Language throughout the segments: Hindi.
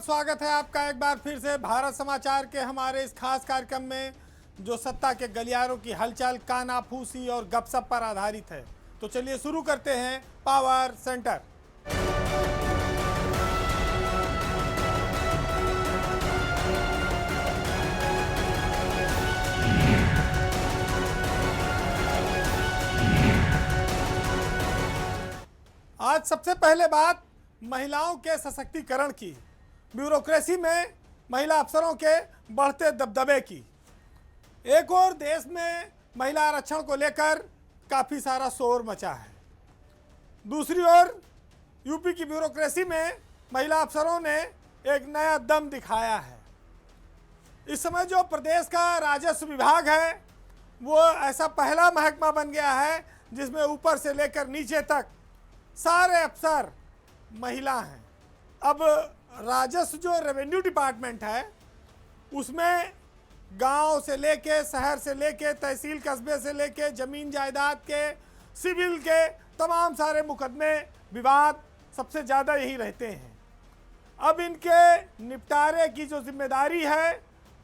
स्वागत है आपका एक बार फिर से भारत समाचार के हमारे इस खास कार्यक्रम में जो सत्ता के गलियारों की हलचल, कानाफूसी और गपशप पर आधारित है। तो चलिए शुरू करते हैं पावर सेंटर। आज सबसे पहले बात महिलाओं के सशक्तिकरण की, ब्यूरोक्रेसी में महिला अफसरों के बढ़ते दबदबे की। एक और देश में महिला आरक्षण को लेकर काफ़ी सारा शोर मचा है, दूसरी ओर यूपी की ब्यूरोक्रेसी में महिला अफसरों ने एक नया दम दिखाया है। इस समय जो प्रदेश का राजस्व विभाग है वो ऐसा पहला महकमा बन गया है जिसमें ऊपर से लेकर नीचे तक सारे अफसर महिला हैं। अब राजस्व जो रेवेन्यू डिपार्टमेंट है उसमें गांव से लेके, शहर से लेके, तहसील कस्बे से लेके, ज़मीन जायदाद के, सिविल के तमाम सारे मुकदमे, विवाद सबसे ज़्यादा यही रहते हैं। अब इनके निपटारे की जो जिम्मेदारी है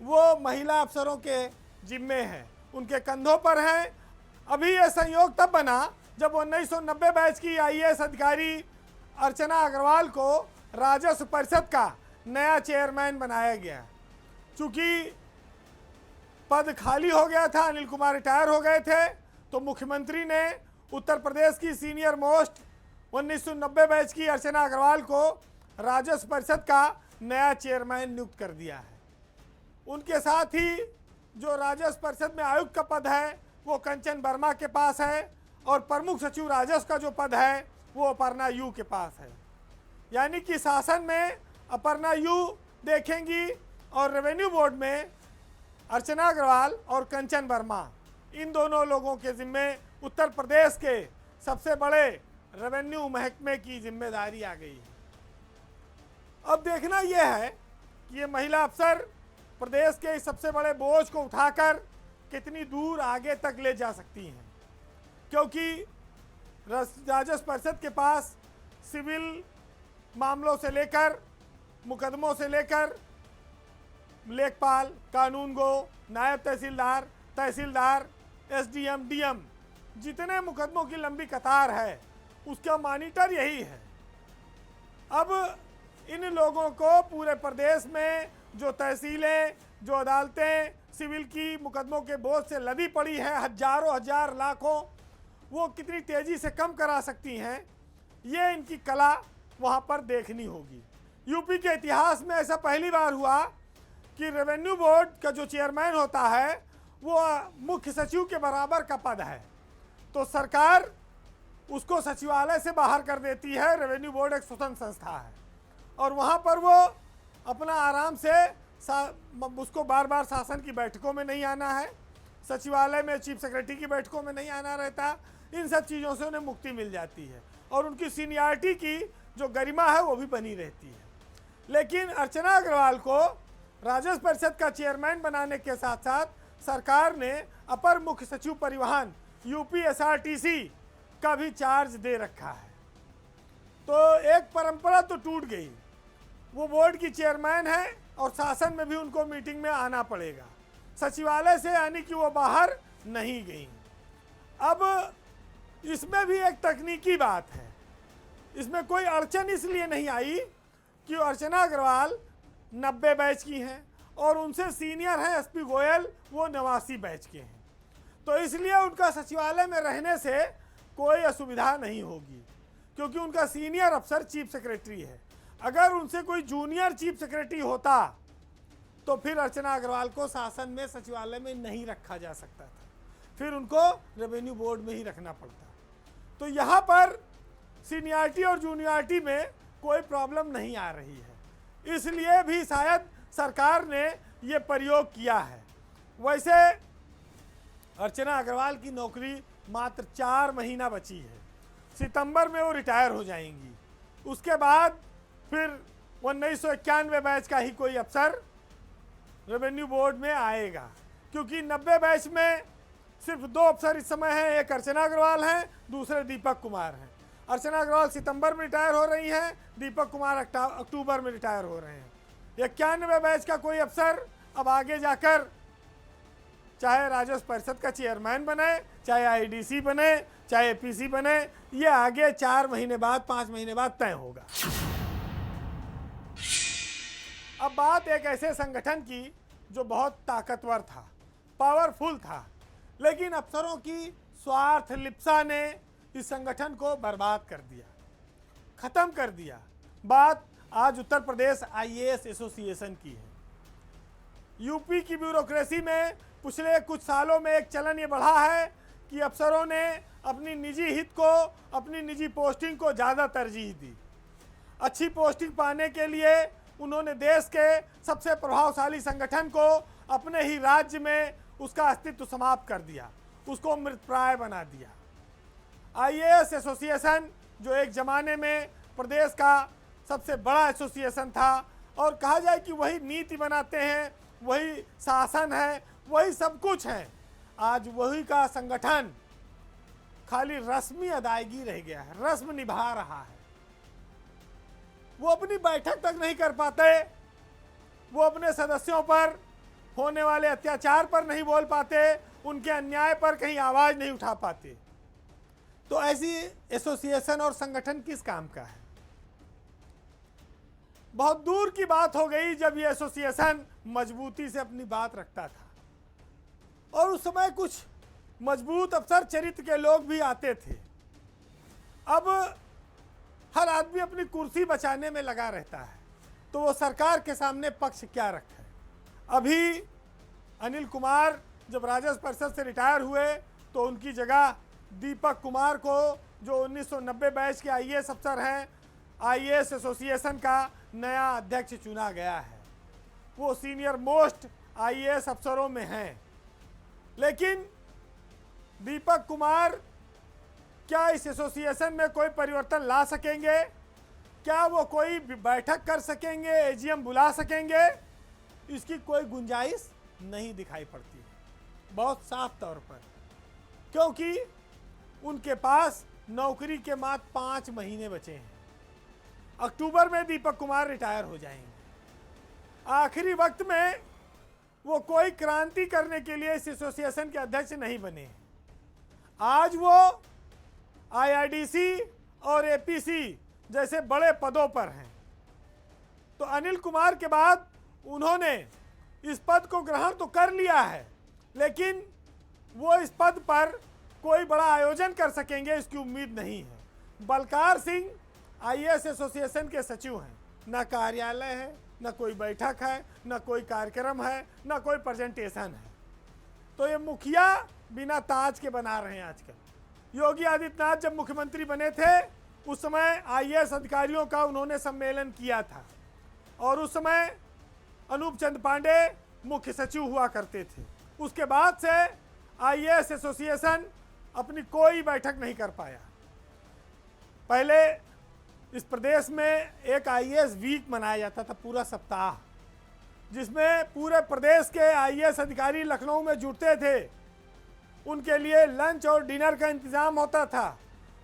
वो महिला अफसरों के जिम्मे है, उनके कंधों पर है। अभी ये संयोग तब बना जब 1990 बैच की आईएएस अधिकारी अर्चना अग्रवाल को राजस्व परिषद का नया चेयरमैन बनाया गया। चूँकि पद खाली हो गया था, अनिल कुमार रिटायर हो गए थे, तो मुख्यमंत्री ने उत्तर प्रदेश की सीनियर मोस्ट 1990 बैच की अर्चना अग्रवाल को राजस्व परिषद का नया चेयरमैन नियुक्त कर दिया है। उनके साथ ही जो राजस्व परिषद में आयुक्त का पद है वो कंचन वर्मा के पास है और प्रमुख सचिव राजस्व का जो पद है वो अपर्णा यू के पास है। यानी कि शासन में अपर्णा यू देखेंगी और रेवेन्यू बोर्ड में अर्चना अग्रवाल और कंचन वर्मा, इन दोनों लोगों के जिम्मे उत्तर प्रदेश के सबसे बड़े रेवेन्यू महकमे की जिम्मेदारी आ गई है। अब देखना यह है कि ये महिला अफसर प्रदेश के इस सबसे बड़े बोझ को उठाकर कितनी दूर आगे तक ले जा सकती हैं, क्योंकि राजस्व परिषद के पास सिविल मामलों से लेकर, मुकदमों से लेकर लेखपाल, कानूनगो, नायब तहसीलदार, तहसीलदार, एसडीएम, डीएम, जितने मुकदमों की लंबी कतार है उसका मॉनिटर यही है। अब इन लोगों को पूरे प्रदेश में जो तहसीलें, जो अदालतें सिविल की मुकदमों के बोझ से लदी पड़ी है, हजारों हजार लाखों, वो कितनी तेज़ी से कम करा सकती हैं, ये इनकी कला वहाँ पर देखनी होगी। यूपी के इतिहास में ऐसा पहली बार हुआ कि रेवेन्यू बोर्ड का जो चेयरमैन होता है वो मुख्य सचिव के बराबर का पद है, तो सरकार उसको सचिवालय से बाहर कर देती है। रेवेन्यू बोर्ड एक स्वतंत्र संस्था है और वहाँ पर वो अपना आराम से उसको बार बार शासन की बैठकों में नहीं आना है, सचिवालय में चीफ सेक्रेटरी की बैठकों में नहीं आना रहता। इन सब चीज़ों से उन्हें मुक्ति मिल जाती है और उनकी सीनियरिटी की जो गरिमा है वो भी बनी रहती है। लेकिन अर्चना अग्रवाल को राजस्व परिषद का चेयरमैन बनाने के साथ साथ सरकार ने अपर मुख्य सचिव परिवहन यूपी एसआरटीसी का भी चार्ज दे रखा है। तो एक परंपरा तो टूट गई, वो बोर्ड की चेयरमैन है और शासन में भी उनको मीटिंग में आना पड़ेगा, सचिवालय से यानी कि वो बाहर नहीं गई। अब इसमें भी एक तकनीकी बात है, इसमें कोई अड़चन इसलिए नहीं आई कि अर्चना अग्रवाल 90 बैच की हैं और उनसे सीनियर हैं एसपी गोयल, वो 89 बैच के हैं, तो इसलिए उनका सचिवालय में रहने से कोई असुविधा नहीं होगी, क्योंकि उनका सीनियर अफसर चीफ सेक्रेटरी है। अगर उनसे कोई जूनियर चीफ सेक्रेटरी होता तो फिर अर्चना अग्रवाल को शासन में सचिवालय में नहीं रखा जा सकता था, फिर उनको रेवेन्यू बोर्ड में ही रखना पड़ता। तो यहाँ पर सीनियरिटी और जूनियरिटी में कोई प्रॉब्लम नहीं आ रही है, इसलिए भी शायद सरकार ने ये प्रयोग किया है। वैसे अर्चना अग्रवाल की नौकरी मात्र 4 महीना बची है, सितंबर में वो रिटायर हो जाएंगी। उसके बाद फिर 1991 बैच का ही कोई अफसर रेवेन्यू बोर्ड में आएगा, क्योंकि 90 बैच में सिर्फ 2 अफसर इस समय हैं, एक अर्चना अग्रवाल हैं, दूसरे दीपक कुमार हैं। अर्चना अग्रवाल सितंबर में रिटायर हो रही हैं, दीपक कुमार अक्टूबर में रिटायर हो रहे हैं। 91 बैच का कोई अफसर अब आगे जाकर चाहे राजस्व परिषद का चेयरमैन बने, चाहे आईडीसी बने, चाहे एपीसी बने, ये आगे 4 महीने बाद 5 महीने बाद तय होगा। अब बात एक ऐसे संगठन की जो बहुत ताकतवर था, पावरफुल था, लेकिन अफसरों की स्वार्थ लिप्सा ने इस संगठन को बर्बाद कर दिया, खत्म कर दिया। बात आज उत्तर प्रदेश आईएएस एसोसिएशन की है। यूपी की ब्यूरोक्रेसी में पिछले कुछ सालों में एक चलन ये बढ़ा है कि अफसरों ने अपनी निजी हित को, अपनी निजी पोस्टिंग को ज़्यादा तरजीह दी। अच्छी पोस्टिंग पाने के लिए उन्होंने देश के सबसे प्रभावशाली संगठन को अपने ही राज्य में उसका अस्तित्व समाप्त कर दिया, उसको मृतप्राय बना दिया। आईएएस एसोसिएशन जो एक ज़माने में प्रदेश का सबसे बड़ा एसोसिएशन था, और कहा जाए कि वही नीति बनाते हैं, वही शासन है, वही सब कुछ है, आज वही का संगठन खाली रस्मी अदायगी रह गया है, रस्म निभा रहा है। वो अपनी बैठक तक नहीं कर पाते, वो अपने सदस्यों पर होने वाले अत्याचार पर नहीं बोल पाते, उनके अन्याय पर कहीं आवाज नहीं उठा पाते। तो ऐसी एसोसिएशन और संगठन किस काम का है? बहुत दूर की बात हो गई जब ये एसोसिएशन मजबूती से अपनी बात रखता था, और उस समय कुछ मजबूत अफसर चरित्र के लोग भी आते थे। अब हर आदमी अपनी कुर्सी बचाने में लगा रहता है, तो वो सरकार के सामने पक्ष क्या रखे? अभी अनिल कुमार जब राजस्व परिषद से रिटायर हुए तो उनकी जगह दीपक कुमार को, जो 1990 बैच के आईएएस अफसर हैं, आईएएस एसोसिएशन का नया अध्यक्ष चुना गया है। वो सीनियर मोस्ट आईएएस अफसरों में हैं। लेकिन दीपक कुमार क्या इस एसोसिएशन में कोई परिवर्तन ला सकेंगे? क्या वो कोई बैठक कर सकेंगे, एजीएम बुला सकेंगे? इसकी कोई गुंजाइश नहीं दिखाई पड़ती है, बहुत साफ तौर पर, क्योंकि उनके पास नौकरी के मात्र 5 महीने बचे हैं। अक्टूबर में दीपक कुमार रिटायर हो जाएंगे। आखिरी वक्त में वो कोई क्रांति करने के लिए इस एसोसिएशन के अध्यक्ष नहीं बने। आज वो आईआरडीसी और एपीसी जैसे बड़े पदों पर हैं। तो अनिल कुमार के बाद उन्होंने इस पद को ग्रहण तो कर लिया है, लेकिन वो इस पद पर कोई बड़ा आयोजन कर सकेंगे इसकी उम्मीद नहीं है। बलकार सिंह आईएएस एसोसिएशन के सचिव हैं, ना कार्यालय है, ना कोई बैठक है, ना कोई कार्यक्रम है, ना कोई प्रेजेंटेशन है। तो ये मुखिया बिना ताज के बना रहे हैं आजकल। योगी आदित्यनाथ जब मुख्यमंत्री बने थे उस समय आईएएस अधिकारियों का उन्होंने सम्मेलन किया था, और उस समय अनूप चंद पांडे मुख्य सचिव हुआ करते थे। उसके बाद से आईएएस एसोसिएशन अपनी कोई बैठक नहीं कर पाया। पहले इस प्रदेश में एक आईएएस वीक मनाया जाता था, पूरा सप्ताह, जिसमें पूरे प्रदेश के आईएएस अधिकारी लखनऊ में जुटते थे। उनके लिए लंच और डिनर का इंतजाम होता था।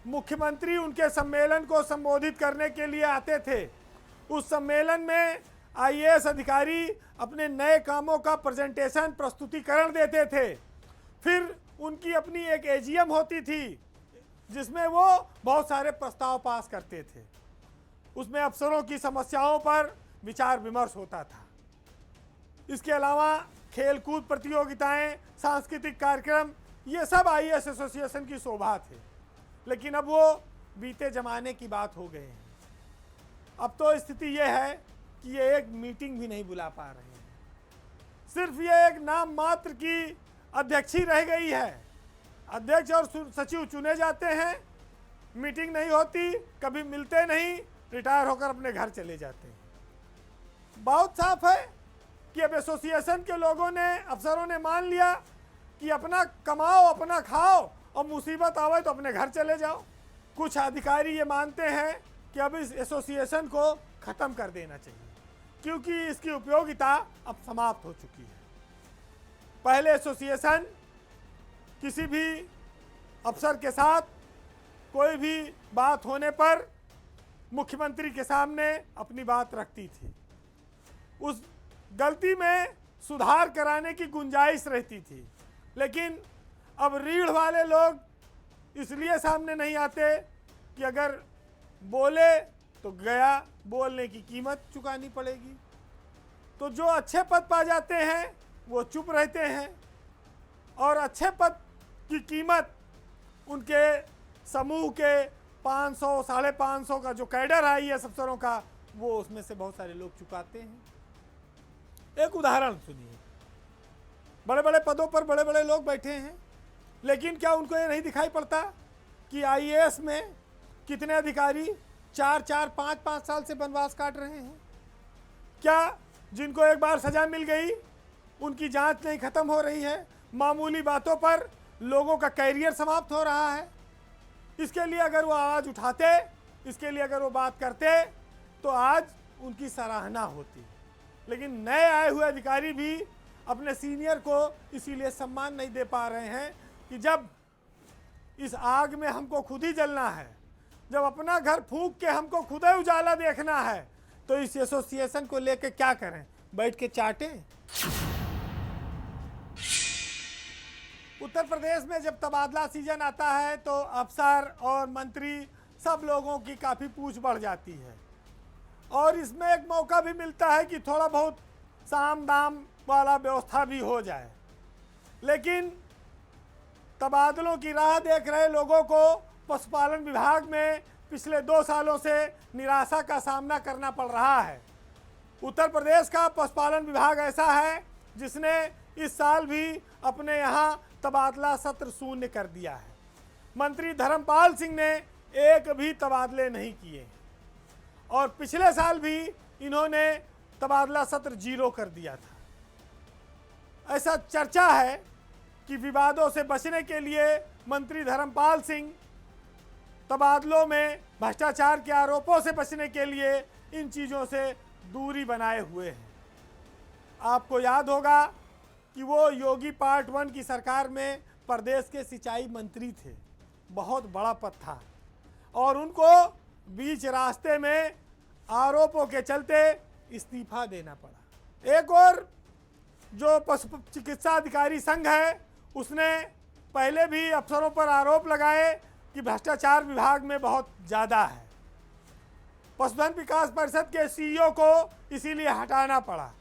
मुख्यमंत्री उनके सम्मेलन को संबोधित करने के लिए आते थे। उस सम्मेलन में आईएएस अधिकारी अपने नए कामों का प्रेजेंटेशन, प्रस्तुतिकरण देते थे। फिर उनकी अपनी एक एजीएम होती थी जिसमें वो बहुत सारे प्रस्ताव पास करते थे। उसमें अफसरों की समस्याओं पर विचार विमर्श होता था। इसके अलावा खेलकूद प्रतियोगिताएं, सांस्कृतिक कार्यक्रम, ये सब आईएएस एसोसिएशन की शोभा थे। लेकिन अब वो बीते जमाने की बात हो गए हैं। अब तो स्थिति ये है कि ये एक मीटिंग भी नहीं बुला पा रहे हैं। सिर्फ ये एक नाम मात्र की अध्यक्ष ही रह गई है। अध्यक्ष और सचिव चुने जाते हैं, मीटिंग नहीं होती, कभी मिलते नहीं, रिटायर होकर अपने घर चले जाते हैं। बहुत साफ है कि अब एसोसिएशन के लोगों ने, अफसरों ने मान लिया कि अपना कमाओ, अपना खाओ, और मुसीबत आवे तो अपने घर चले जाओ। कुछ अधिकारी ये मानते हैं कि अब इस एसोसिएशन को ख़त्म कर देना चाहिए, क्योंकि इसकी उपयोगिता अब समाप्त हो चुकी है। पहले एसोसिएशन किसी भी अफसर के साथ कोई भी बात होने पर मुख्यमंत्री के सामने अपनी बात रखती थी। उस गलती में सुधार कराने की गुंजाइश रहती थी। लेकिन अब रीढ़ वाले लोग इसलिए सामने नहीं आते कि अगर बोले तो गया, बोलने की कीमत चुकानी पड़ेगी। तो जो अच्छे पद पा जाते हैं वो चुप रहते हैं, और अच्छे पद की कीमत उनके समूह के 500 550 का जो कैडर है IAS अफसरों का, वो उसमें से बहुत सारे लोग चुकाते हैं। एक उदाहरण सुनिए, बड़े बड़े पदों पर बड़े बड़े लोग बैठे हैं, लेकिन क्या उनको ये नहीं दिखाई पड़ता कि IAS में कितने अधिकारी 4 5 साल से वनवास काट रहे हैं? क्या जिनको एक बार सजा मिल गई उनकी जांच नहीं खत्म हो रही है? मामूली बातों पर लोगों का कैरियर समाप्त हो रहा है। इसके लिए अगर वो आवाज़ उठाते, इसके लिए अगर वो बात करते, तो आज उनकी सराहना होती। लेकिन नए आए हुए अधिकारी भी अपने सीनियर को इसीलिए सम्मान नहीं दे पा रहे हैं कि जब इस आग में हमको खुद ही जलना है, जब अपना घर फूंक के हमको खुद ही उजाला देखना है, तो इस एसोसिएशन को लेके क्या करें? बैठ के चाटें? उत्तर प्रदेश में जब तबादला सीजन आता है तो अफसर और मंत्री सब लोगों की काफ़ी पूछ बढ़ जाती है, और इसमें एक मौका भी मिलता है कि थोड़ा बहुत साम दाम वाला व्यवस्था भी हो जाए। लेकिन तबादलों की राह देख रहे लोगों को पशुपालन विभाग में पिछले 2 सालों से निराशा का सामना करना पड़ रहा है। उत्तर प्रदेश का पशुपालन विभाग ऐसा है जिसने इस साल भी अपने यहाँ तबादला सत्र शून्य कर दिया है। मंत्री धर्मपाल सिंह ने एक भी तबादले नहीं किए, और पिछले साल भी इन्होंने तबादला सत्र 0 कर दिया था। ऐसा चर्चा है कि विवादों से बचने के लिए मंत्री धर्मपाल सिंह तबादलों में भ्रष्टाचार के आरोपों से बचने के लिए इन चीज़ों से दूरी बनाए हुए हैं। आपको याद होगा कि वो योगी पार्ट 1 की सरकार में प्रदेश के सिंचाई मंत्री थे, बहुत बड़ा पद था, और उनको बीच रास्ते में आरोपों के चलते इस्तीफा देना पड़ा। एक और जो पशु चिकित्सा अधिकारी संघ है, उसने पहले भी अफसरों पर आरोप लगाए कि भ्रष्टाचार विभाग में बहुत ज़्यादा है। पशुधन विकास परिषद के CEO को इसीलिए हटाना पड़ा।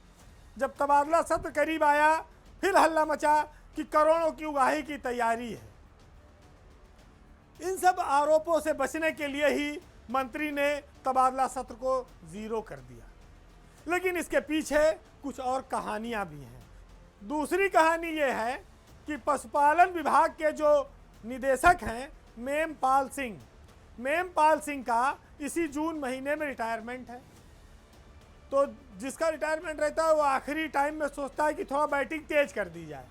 जब तबादला सत्र करीब आया, फिर हल्ला मचा कि करोड़ों की उगाही की तैयारी है। इन सब आरोपों से बचने के लिए ही मंत्री ने तबादला सत्र को 0 कर दिया। लेकिन इसके पीछे कुछ और कहानियां भी हैं। दूसरी कहानी ये है कि पशुपालन विभाग के जो निदेशक हैं मेमपाल सिंह का इसी जून महीने में रिटायरमेंट है। तो जिसका रिटायरमेंट रहता है वो आखिरी टाइम में सोचता है कि थोड़ा बैटिंग तेज कर दी जाए।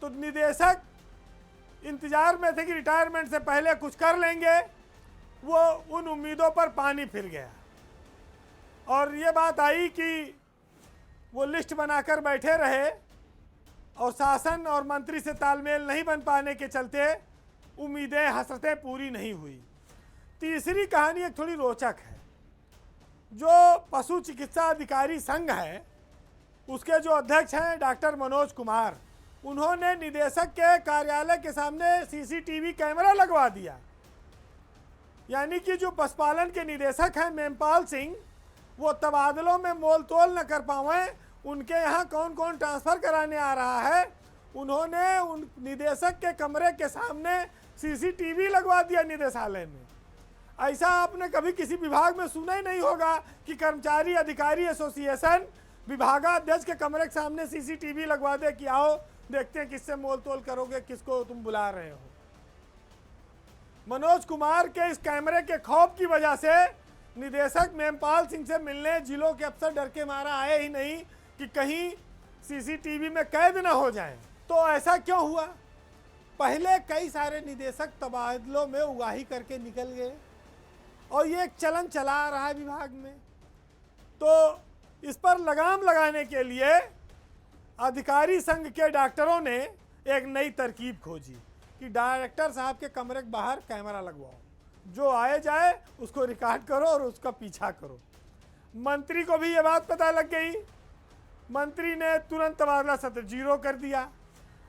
तो निदेशक इंतजार में थे कि रिटायरमेंट से पहले कुछ कर लेंगे, वो उन उम्मीदों पर पानी फिर गया, और ये बात आई कि वो लिस्ट बनाकर बैठे रहे, और शासन और मंत्री से तालमेल नहीं बन पाने के चलते उम्मीदें हसरतें पूरी नहीं हुई। तीसरी कहानी एक थोड़ी रोचक है। जो पशु चिकित्सा अधिकारी संघ है, उसके जो अध्यक्ष हैं डॉक्टर मनोज कुमार, उन्होंने निदेशक के कार्यालय के सामने CCTV कैमरा लगवा दिया। यानी कि जो पशुपालन के निदेशक हैं मेमपाल सिंह, वो तबादलों में मोल तोल न कर पाएं, उनके यहाँ कौन कौन ट्रांसफ़र कराने आ रहा है, उन्होंने उन निदेशक के कमरे के सामने CCTV लगवा दिया निदेशालय में। ऐसा आपने कभी किसी विभाग में सुना ही नहीं होगा कि कर्मचारी अधिकारी एसोसिएशन विभागाध्यक्ष के कमरे के सामने CCTV लगवा दे कि आओ देखते हैं किससे मोल तोल करोगे, किसको तुम बुला रहे हो। मनोज कुमार के इस कैमरे के खौफ की वजह से निदेशक मेमपाल सिंह से मिलने जिलों के अफसर डर के मारा आए ही नहीं कि कहीं CCTV में कैद न हो जाएं। तो ऐसा क्यों हुआ? पहले कई सारे निदेशक तबादलों में उगाही करके निकल गए, और ये एक चलन चला आ रहा है विभाग में। तो इस पर लगाम लगाने के लिए अधिकारी संघ के डॉक्टरों ने एक नई तरकीब खोजी कि डायरेक्टर साहब के कमरे के बाहर कैमरा लगवाओ, जो आए जाए उसको रिकॉर्ड करो और उसका पीछा करो। मंत्री को भी ये बात पता लग गई मंत्री ने तुरंत तबादला सत्र 0 कर दिया।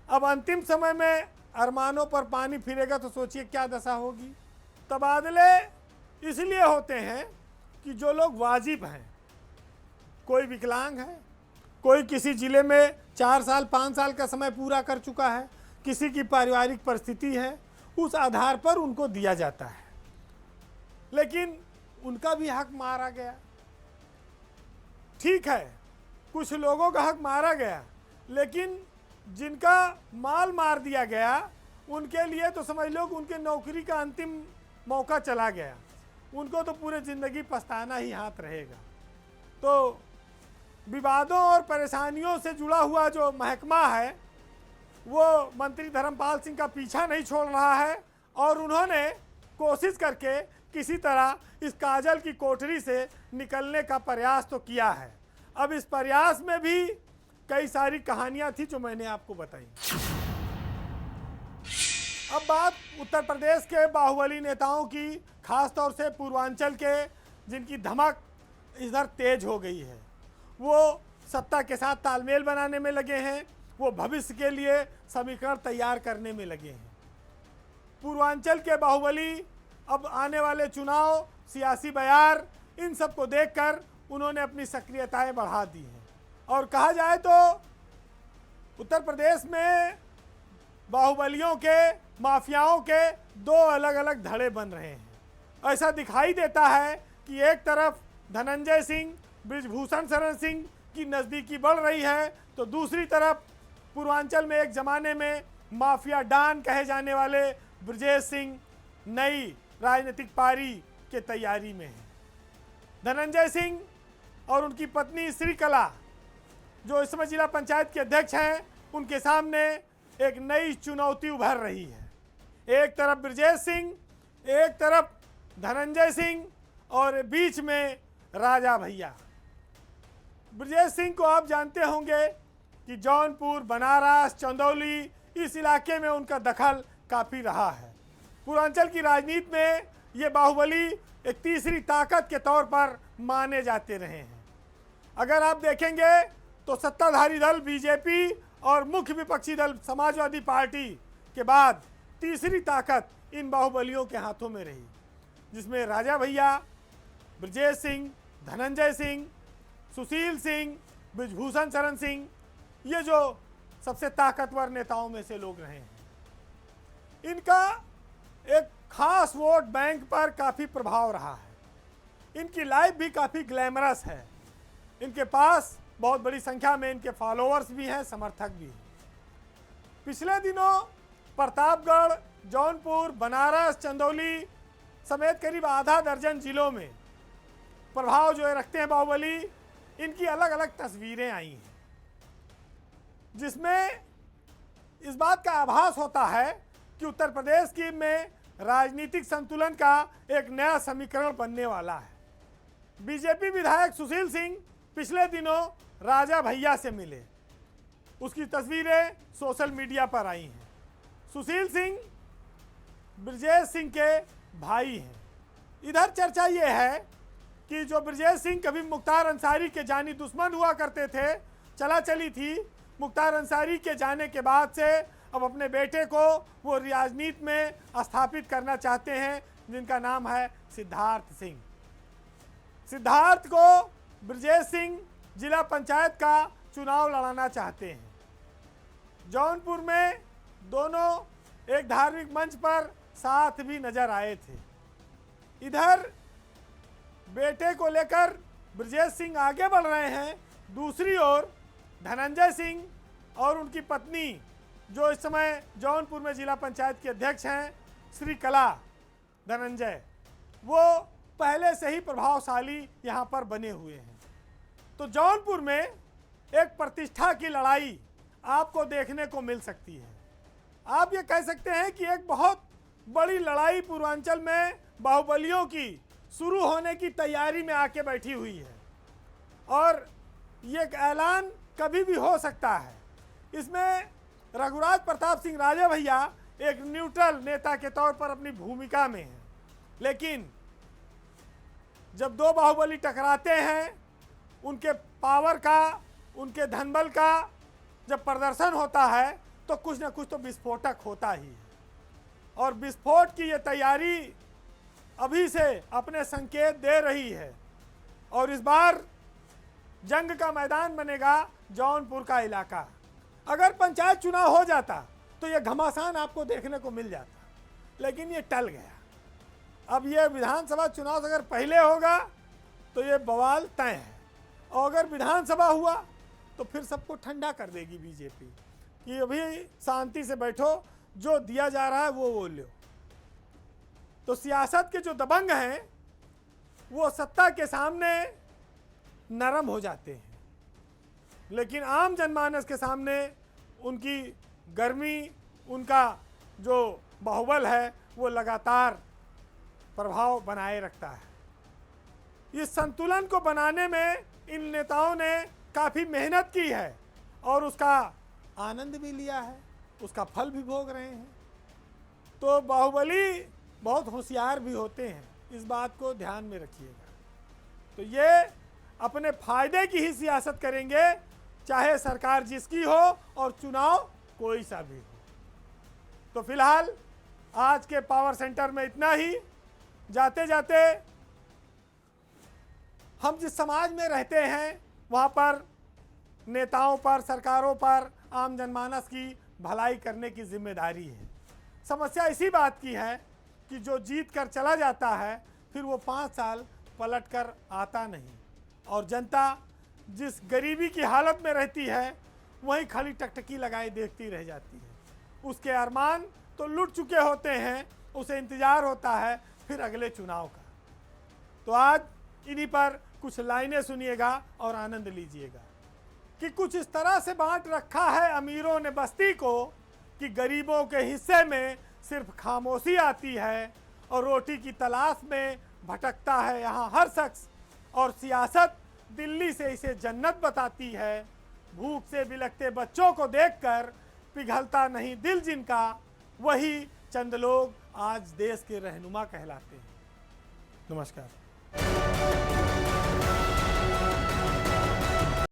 अब अंतिम समय में अरमानों पर पानी फिरेगा तो सोचिए क्या दशा होगी। तबादले इसलिए होते हैं कि जो लोग वाजिब हैं, कोई विकलांग है, कोई किसी जिले में 4 साल 5 साल का समय पूरा कर चुका है, किसी की पारिवारिक परिस्थिति है, उस आधार पर उनको दिया जाता है। लेकिन उनका भी हक मारा गया। ठीक है, कुछ लोगों का हक मारा गया, लेकिन जिनका माल मार दिया गया उनके लिए तो समझ लो कि उनके नौकरी का अंतिम मौका चला गया। उनको तो पूरे ज़िंदगी पछताना ही हाथ रहेगा। तो विवादों और परेशानियों से जुड़ा हुआ जो महकमा है वो मंत्री धर्मपाल सिंह का पीछा नहीं छोड़ रहा है और उन्होंने कोशिश करके किसी तरह इस काजल की कोठरी से निकलने का प्रयास तो किया है। अब इस प्रयास में भी कई सारी कहानियां थी जो मैंने आपको बताई। अब बात उत्तर प्रदेश के बाहुबली नेताओं की, खासतौर से पूर्वांचल के, जिनकी धमक इधर तेज हो गई है। वो सत्ता के साथ तालमेल बनाने में लगे हैं, वो भविष्य के लिए समीकरण तैयार करने में लगे हैं। पूर्वांचल के बाहुबली अब आने वाले चुनाव, सियासी बयार, इन सब को देखकर उन्होंने अपनी सक्रियताएं बढ़ा दी हैं। और कहा जाए तो उत्तर प्रदेश में बाहुबलियों के, माफियाओं के 2 अलग अलग धड़े बन रहे हैं। ऐसा दिखाई देता है कि एक तरफ धनंजय सिंह, बृजभूषण शरण सिंह की नज़दीकी बढ़ रही है, तो दूसरी तरफ पूर्वांचल में एक ज़माने में माफिया डॉन कहे जाने वाले ब्रजेश सिंह नई राजनीतिक पारी के तैयारी में है। धनंजय सिंह और उनकी पत्नी श्रीकला, जो इस समय जिला पंचायत के अध्यक्ष हैं, उनके सामने एक नई चुनौती उभर रही है। एक तरफ ब्रजेश सिंह, एक तरफ धनंजय सिंह और बीच में राजा भैया। ब्रजेश सिंह को आप जानते होंगे कि जौनपुर, बनारस, चंदौली, इस इलाके में उनका दखल काफ़ी रहा है। पूर्वांचल की राजनीति में ये बाहुबली एक तीसरी ताकत के तौर पर माने जाते रहे हैं। अगर आप देखेंगे तो सत्ताधारी दल बीजेपी और मुख्य विपक्षी दल समाजवादी पार्टी के बाद तीसरी ताकत इन बाहुबलियों के हाथों में रही, जिसमें राजा भैया, ब्रजेश सिंह, धनंजय सिंह, सुशील सिंह, बृजभूषण शरण सिंह, ये जो सबसे ताकतवर नेताओं में से लोग रहे हैं। इनका एक खास वोट बैंक पर काफ़ी प्रभाव रहा है। इनकी लाइफ भी काफ़ी ग्लैमरस है। इनके पास बहुत बड़ी संख्या में इनके फॉलोअर्स भी हैं, समर्थक भी हैं। पिछले दिनों प्रतापगढ़, जौनपुर, बनारस, चंदौली समेत करीब आधा दर्जन जिलों में प्रभाव जो रखते हैं बाहुबली, इनकी अलग अलग तस्वीरें आई हैं, जिसमें इस बात का आभास होता है कि उत्तर प्रदेश की में राजनीतिक संतुलन का एक नया समीकरण बनने वाला है। बीजेपी विधायक सुशील सिंह पिछले दिनों राजा भैया से मिले, उसकी तस्वीरें सोशल मीडिया पर आई हैं। सुशील सिंह ब्रजेश सिंह के भाई हैं। इधर चर्चा ये है कि जो ब्रजेश सिंह कभी मुख्तार अंसारी के जानी दुश्मन हुआ करते थे, चला चली थी, मुख्तार अंसारी के जाने के बाद से अब अपने बेटे को वो राजनीति में स्थापित करना चाहते हैं, जिनका नाम है सिद्धार्थ सिंह। सिद्धार्थ को ब्रजेश सिंह जिला पंचायत का चुनाव लड़ाना चाहते हैं। जौनपुर में दोनों एक धार्मिक मंच पर साथ भी नजर आए थे। इधर बेटे को लेकर ब्रजेश सिंह आगे बढ़ रहे हैं, दूसरी ओर धनंजय सिंह और उनकी पत्नी, जो इस समय जौनपुर में जिला पंचायत के अध्यक्ष हैं, श्रीकला धनंजय, वो पहले से ही प्रभावशाली यहाँ पर बने हुए हैं। तो जौनपुर में एक प्रतिष्ठा की लड़ाई आपको देखने को मिल सकती है। आप ये कह सकते हैं कि एक बहुत बड़ी लड़ाई पूर्वांचल में बाहुबलियों की शुरू होने की तैयारी में आके बैठी हुई है, और ये ऐलान कभी भी हो सकता है। इसमें रघुराज प्रताप सिंह राजा भैया एक न्यूट्रल नेता के तौर पर अपनी भूमिका में हैं, लेकिन जब दो बाहुबली टकराते हैं, उनके पावर का, उनके धनबल का जब प्रदर्शन होता है तो कुछ ना कुछ तो विस्फोटक होता ही है। और विस्फोट की ये तैयारी अभी से अपने संकेत दे रही है। और इस बार जंग का मैदान बनेगा जौनपुर का इलाका। अगर पंचायत चुनाव हो जाता तो ये घमासान आपको देखने को मिल जाता, लेकिन ये टल गया। अब ये विधानसभा चुनाव अगर पहले होगा तो ये बवाल तय है, और अगर विधानसभा हुआ तो फिर सबको ठंडा कर देगी बीजेपी कि अभी शांति से बैठो, जो दिया जा रहा है वो लो। तो सियासत के जो दबंग हैं वो सत्ता के सामने नरम हो जाते हैं, लेकिन आम जनमानस के सामने उनकी गर्मी, उनका जो बाहुबल है वो लगातार प्रभाव बनाए रखता है। इस संतुलन को बनाने में इन नेताओं ने काफ़ी मेहनत की है और उसका आनंद भी लिया है, उसका फल भी भोग रहे हैं। तो बाहुबली बहुत होशियार भी होते हैं, इस बात को ध्यान में रखिएगा। तो ये अपने फायदे की ही सियासत करेंगे, चाहे सरकार जिसकी हो और चुनाव कोई सा भी हो। तो फिलहाल आज के पावर सेंटर में इतना ही। जाते जाते हम जिस समाज में रहते हैं वहाँ पर नेताओं पर, सरकारों पर, आम जनमानस की भलाई करने की जिम्मेदारी है। समस्या इसी बात की है कि जो जीत कर चला जाता है फिर वो 5 साल पलट कर आता नहीं, और जनता जिस गरीबी की हालत में रहती है वहीं खाली टकटकी लगाए देखती रह जाती है। उसके अरमान तो लुट चुके होते हैं, उसे इंतज़ार होता है फिर अगले चुनाव का। तो आज इन्हीं पर कुछ लाइनें सुनिएगा और आनंद लीजिएगा कि कुछ इस तरह से बांट रखा है अमीरों ने बस्ती को कि गरीबों के हिस्से में सिर्फ खामोशी आती है, और रोटी की तलाश में भटकता है यहाँ हर शख्स, और सियासत दिल्ली से इसे जन्नत बताती है। भूख से बिलखते बच्चों को देखकर पिघलता नहीं दिल जिनका, वही चंद लोग आज देश के रहनुमा कहलाते हैं। नमस्कार।